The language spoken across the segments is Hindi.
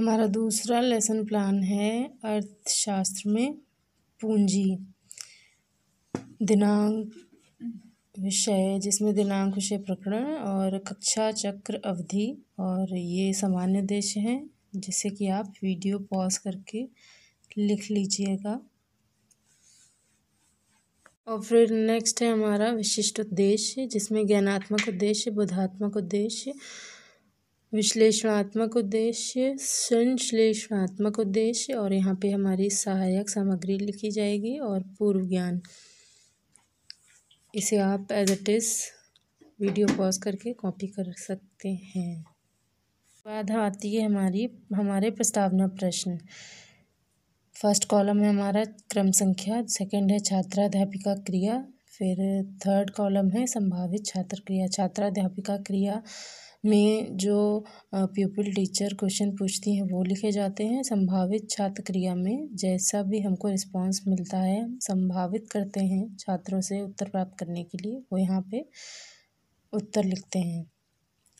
हमारा दूसरा लेसन प्लान है अर्थशास्त्र में पूंजी दिनांक विषय, जिसमें दिनांक विषय प्रकरण और कक्षा चक्र अवधि और ये सामान्य उद्देश्य हैं, जिससे कि आप वीडियो पॉज करके लिख लीजिएगा। और फिर नेक्स्ट है हमारा विशिष्ट उद्देश्य, जिसमें ज्ञानात्मक उद्देश्य, बोधात्मक उद्देश्य, विश्लेषणात्मक उद्देश्य, संश्लेषणात्मक उद्देश्य और यहाँ पे हमारी सहायक सामग्री लिखी जाएगी और पूर्व ज्ञान। इसे आप as it is video pause करके कॉपी कर सकते हैं। बाद आती है हमारे प्रस्तावना प्रश्न। फर्स्ट कॉलम है हमारा क्रम संख्या, सेकंड है छात्राध्यापिका क्रिया, फिर थर्ड कॉलम है संभावित छात्र क्रिया। छात्राध्यापिका क्रिया में जो प्यूपिल टीचर क्वेश्चन पूछती हैं वो लिखे जाते हैं। संभावित छात्र क्रिया में जैसा भी हमको रिस्पांस मिलता है हम संभावित करते हैं छात्रों से उत्तर प्राप्त करने के लिए, वो यहाँ पे उत्तर लिखते हैं।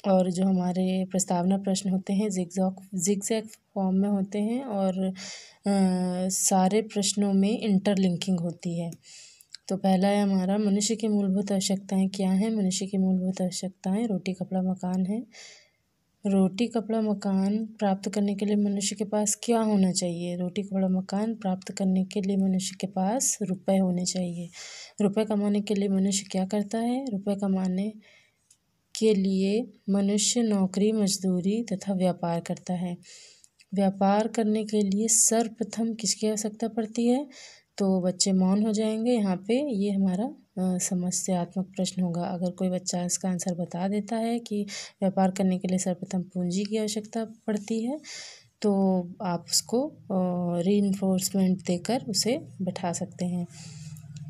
और जो हमारे प्रस्तावना प्रश्न होते हैं जिगजैग फॉर्म में होते हैं और सारे प्रश्नों में इंटरलिंकिंग होती है। तो पहला है हमारा मनुष्य की मूलभूत आवश्यकताएं क्या हैं। मनुष्य की मूलभूत आवश्यकताएं रोटी कपड़ा मकान है। रोटी कपड़ा मकान प्राप्त करने के लिए मनुष्य के पास क्या होना चाहिए। रोटी कपड़ा मकान प्राप्त करने के लिए मनुष्य के पास रुपए होने चाहिए। रुपए कमाने के लिए मनुष्य क्या करता है। रुपए कमाने के लिए मनुष्य नौकरी, मजदूरी तथा व्यापार करता है। व्यापार करने के लिए सर्वप्रथम किसकी आवश्यकता पड़ती है। तो बच्चे मौन हो जाएंगे यहाँ पे। ये हमारा समस्यात्मक प्रश्न होगा। अगर कोई बच्चा इसका आंसर बता देता है कि व्यापार करने के लिए सर्वप्रथम पूंजी की आवश्यकता पड़ती है, तो आप उसको रीइंफोर्समेंट देकर उसे बैठा सकते हैं।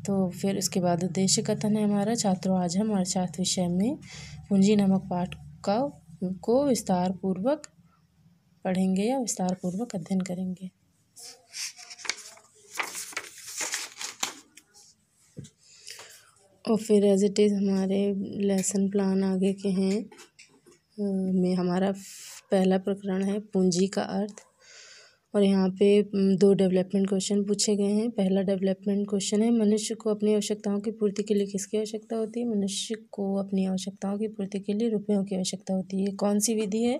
तो फिर उसके बाद उद्देश्य कथन है हमारा छात्रों, आज हम अर्थशास्त्र विषय में पूंजी नामक पाठ को विस्तार पूर्वक पढ़ेंगे या विस्तार पूर्वक अध्ययन करेंगे। और फिर एज इट इज़ हमारे लेसन प्लान आगे के हैं में हमारा पहला प्रकरण है पूंजी का अर्थ। और यहाँ पे 2 डेवलपमेंट क्वेश्चन पूछे गए हैं। पहला डेवलपमेंट क्वेश्चन है मनुष्य को अपनी आवश्यकताओं की पूर्ति के लिए किसकी आवश्यकता होती है। मनुष्य को अपनी आवश्यकताओं की पूर्ति के लिए रुपयों की आवश्यकता होती है। कौन सी विधि है।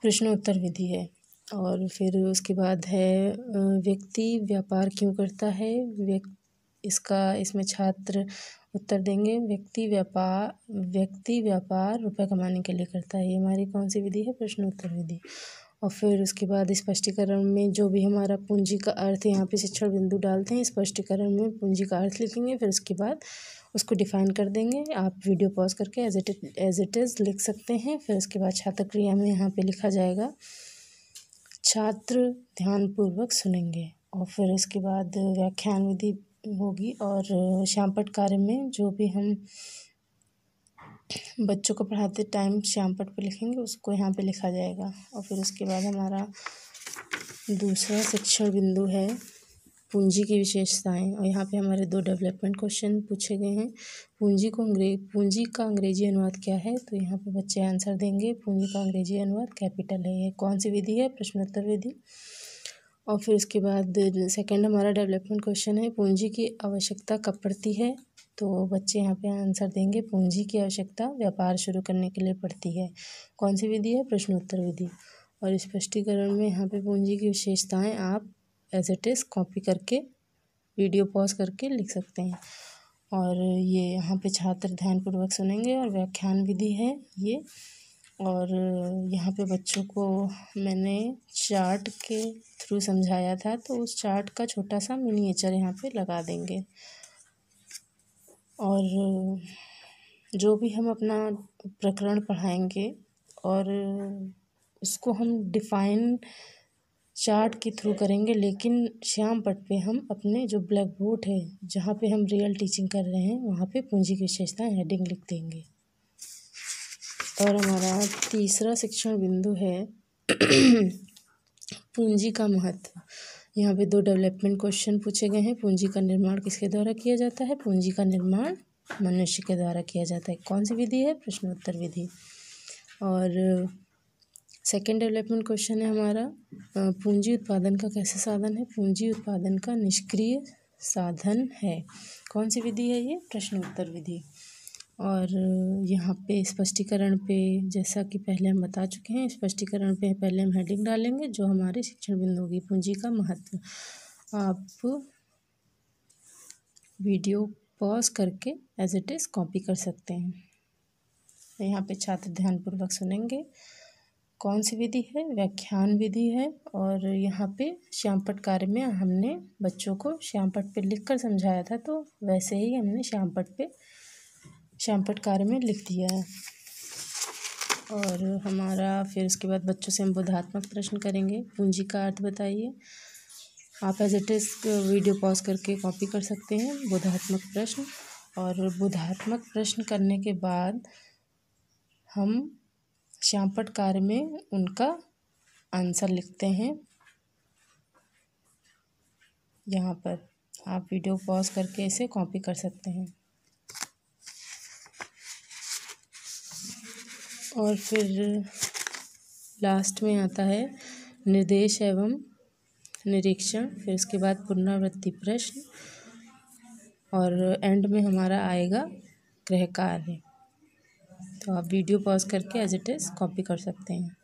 प्रश्नोत्तर विधि है। और फिर उसके बाद है व्यक्ति व्यापार क्यों करता है। इसमें छात्र उत्तर देंगे व्यक्ति व्यापार रुपए कमाने के लिए करता है। ये हमारी कौन सी विधि है। प्रश्नोत्तर विधि। और फिर उसके बाद स्पष्टीकरण में जो भी हमारा पूंजी का अर्थ यहाँ पे शिक्षण बिंदु डालते हैं, स्पष्टीकरण में पूंजी का अर्थ लिखेंगे। फिर उसके बाद उसको डिफाइन कर देंगे। आप वीडियो पॉज करके एज इट इज़ लिख सकते हैं। फिर उसके बाद छात्र क्रिया में यहाँ पे लिखा जाएगा छात्र ध्यानपूर्वक सुनेंगे। और फिर उसके बाद व्याख्यान विधि होगी। और श्यामपट्ट कार्य में जो भी हम बच्चों को पढ़ाते टाइम श्यामपट्ट पे लिखेंगे उसको यहाँ पे लिखा जाएगा। और फिर उसके बाद हमारा दूसरा शिक्षण बिंदु है पूंजी की विशेषताएं। और यहाँ पे हमारे 2 डेवलपमेंट क्वेश्चन पूछे गए हैं। पूंजी का अंग्रेजी अनुवाद क्या है। तो यहाँ पे बच्चे आंसर देंगे पूंजी का अंग्रेजी अनुवाद कैपिटल है। ये कौन सी विधि है। प्रश्नोत्तर विधि। और फिर उसके बाद सेकंड हमारा डेवलपमेंट क्वेश्चन है पूंजी की आवश्यकता कब पड़ती है। तो बच्चे यहाँ पे आंसर देंगे पूंजी की आवश्यकता व्यापार शुरू करने के लिए पड़ती है। कौन सी विधि है। प्रश्नोत्तर विधि। और स्पष्टीकरण में यहाँ पे पूंजी की विशेषताएं आप एज इट इज़ कॉपी करके वीडियो पॉज करके लिख सकते हैं। और ये यहाँ पे छात्र ध्यानपूर्वक सुनेंगे और व्याख्यान विधि है ये। और यहाँ पे बच्चों को मैंने चार्ट के थ्रू समझाया था, तो उस चार्ट का छोटा सा मिनिएचर यहाँ पे लगा देंगे। और जो भी हम अपना प्रकरण पढ़ाएंगे और उसको हम डिफाइन चार्ट के थ्रू करेंगे, लेकिन श्यामपट्ट पे हम अपने जो ब्लैक बोर्ड है जहाँ पे हम रियल टीचिंग कर रहे हैं वहाँ पे पूंजी की विशेषता हेडिंग लिख देंगे। और हमारा तीसरा शिक्षण बिंदु है पूंजी का महत्व। यहाँ पे 2 डेवलपमेंट क्वेश्चन पूछे गए हैं। पूंजी का निर्माण किसके द्वारा किया जाता है। पूंजी का निर्माण मनुष्य के द्वारा किया जाता है। कौन सी विधि है। प्रश्नोत्तर विधि। और सेकेंड डेवलपमेंट क्वेश्चन है हमारा, पूंजी उत्पादन का कैसे साधन है? पूंजी उत्पादन का निष्क्रिय साधन है। कौन सी विधि है ये? प्रश्न उत्तर विधि। और यहाँ पे स्पष्टीकरण पे, जैसा कि पहले हम बता चुके हैं, स्पष्टीकरण पे पहले हम हेडिंग डालेंगे जो हमारे शिक्षण बिंदु होगी, पूंजी का महत्व। आप वीडियो पॉज करके एज इट इज़ कॉपी कर सकते हैं। यहाँ पे छात्र ध्यानपूर्वक सुनेंगे। कौन सी विधि है? व्याख्यान विधि है। और यहाँ पे श्यामपट्ट कार्य में हमने बच्चों को श्यामपट्ट पे लिखकर समझाया था, तो वैसे ही हमने श्यामपट्ट कार्य में लिख दिया है। और हमारा फिर उसके बाद बच्चों से हम बोधात्मक प्रश्न करेंगे। पूंजी का अर्थ बताइए। आप as it is video pause करके कॉपी कर सकते हैं बोधात्मक प्रश्न। और बोधात्मक प्रश्न करने के बाद हम श्यामपट्ट कार्य में उनका आंसर लिखते हैं। यहाँ पर आप वीडियो पॉज करके इसे कॉपी कर सकते हैं। और फिर लास्ट में आता है निर्देश एवं निरीक्षण, फिर उसके बाद पुनरावृत्ति प्रश्न, और एंड में हमारा आएगा गृह कार्य। तो आप वीडियो पॉज करके एज इट इज़ कॉपी कर सकते हैं।